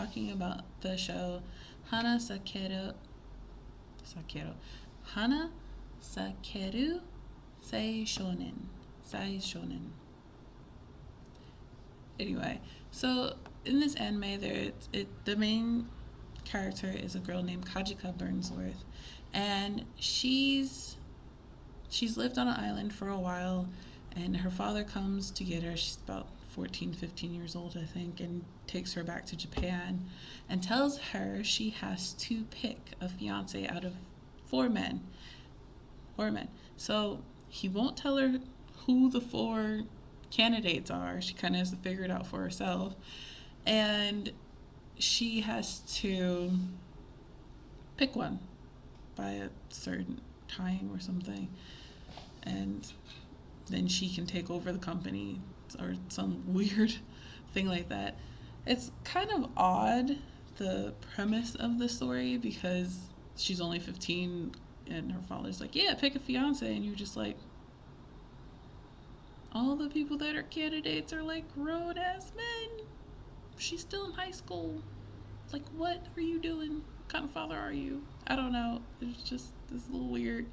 talking about the show Hanasakeru. Sakeru. Hanasakeru Seishounen. Anyway, so in this anime, the main character is a girl named Kajika Burnsworth, and she's lived on an island for a while, and her father comes to get her. She's about 14, 15 years old, I think, and takes her back to Japan and tells her she has to pick a fiance out of four men. Four men. So he won't tell her who the four candidates are. She kind of has to figure it out for herself. And she has to pick one by a certain time or something. And then she can take over the company or some weird thing like that. It's kind of odd, the premise of the story, because she's only 15 and her father's like, yeah, pick a fiance. And you're just like, all the people that are candidates are like grown ass men. She's still in high school. Like, what are you doing? What kind of father are you? I don't know. It's just this little weird.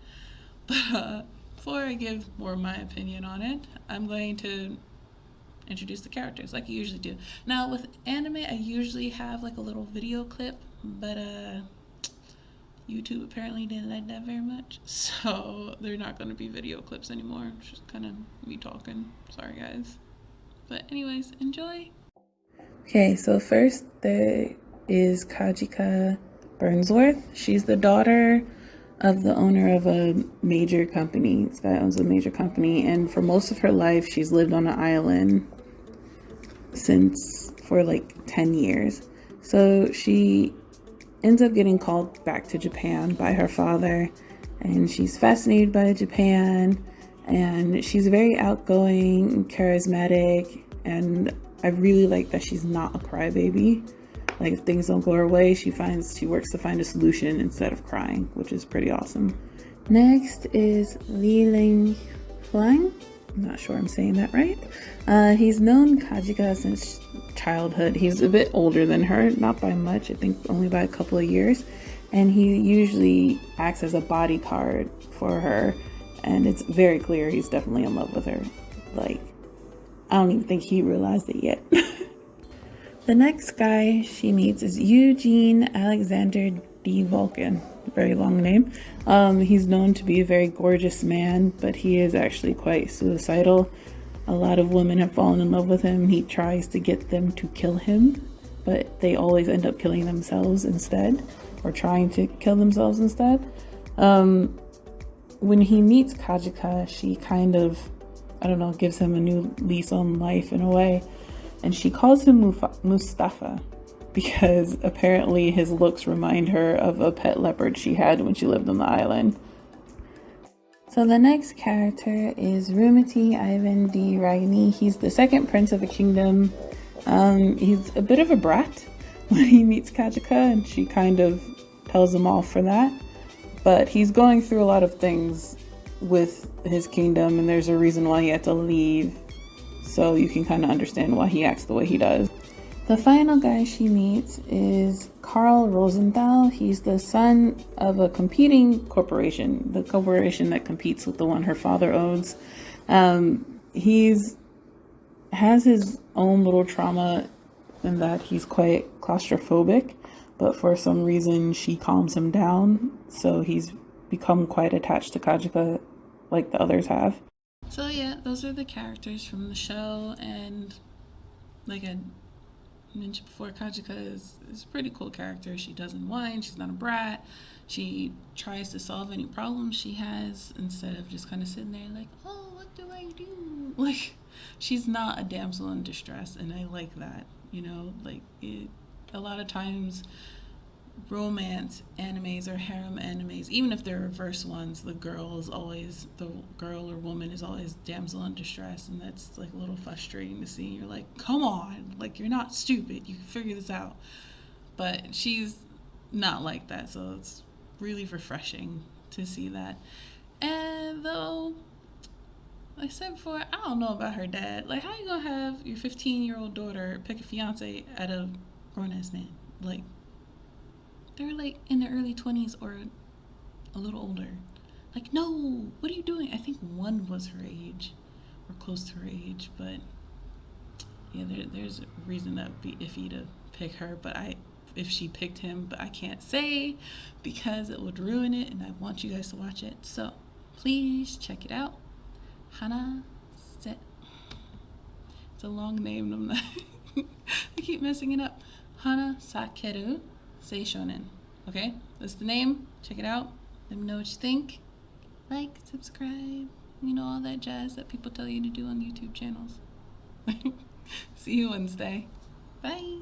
But before I give more of my opinion on it, I'm going to introduce the characters like I usually do. Now with anime, I usually have like a little video clip, but YouTube apparently didn't like that very much, so they're not going to be video clips anymore. It's just kind of me talking. Sorry guys. But anyways, enjoy. Okay, so first there is Kajika Burnsworth. She's the daughter of the owner of a major company. This guy owns a major company, and for most of her life she's lived on an island for like 10 years. So she ends up getting called back to Japan by her father, and she's fascinated by Japan, and she's very outgoing, charismatic, and I really like that she's not a crybaby. Like, if things don't go her way, she works to find a solution instead of crying, which is pretty awesome. Next is Li Ling Huang. I'm not sure I'm saying that right. He's known Kajika since childhood. He's a bit older than her, not by much, I think only by a couple of years. And he usually acts as a bodyguard for her. And it's very clear he's definitely in love with her. Like, I don't even think he realized it yet. The next guy she meets is Eugene Alexander D. Vulcan. Very long name. He's known to be a very gorgeous man, but he is actually quite suicidal. A lot of women have fallen in love with him. He tries to get them to kill him, but they always end up killing themselves instead, or trying to kill themselves instead. When he meets Kajika, she kind of, I don't know, gives him a new lease on life in a way. And she calls him Mustafa because apparently his looks remind her of a pet leopard she had when she lived on the island. So the next character is Rumati Ivan D. Ragni. He's the second prince of a kingdom. He's a bit of a brat when he meets Kajika, and she kind of tells him off for that. But he's going through a lot of things with his kingdom, and there's a reason why he had to leave. So you can kind of understand why he acts the way he does. The final guy she meets is Karl Rosenthal. He's the son of a competing corporation, the corporation that competes with the one her father owns. Has his own little trauma in that he's quite claustrophobic, but for some reason she calms him down. So he's become quite attached to Kajika like the others have. So yeah, those are the characters from the show, and like I mentioned before, Kajika is a pretty cool character. She doesn't whine, she's not a brat. She tries to solve any problems she has instead of just kind of sitting there like, oh, what do I do? Like, she's not a damsel in distress, and I like that, you know? Like, a lot of times romance animes or harem animes, even if they're reverse ones, the girl or woman is always damsel in distress, and that's like a little frustrating to see. You're like, come on, like, you're not stupid, you can figure this out. But she's not like that, so it's really refreshing to see that. And though like I said before, I don't know about her dad. Like, how you gonna have your 15-year-old daughter pick a fiance out of grown-ass man? like, they're like in their early 20s or a little older. Like, no, what are you doing? I think one was her age or close to her age, but yeah, there's a reason that would be iffy to pick her, but if she picked him, but I can't say because it would ruin it, and I want you guys to watch it. So please check it out. It's a long name. I'm not I keep messing it up. Hanasakeru Seishounen. Okay, that's the name. Check it out. Let me know what you think. Like, subscribe, all that jazz that people tell you to do on YouTube channels. See you Wednesday. Bye.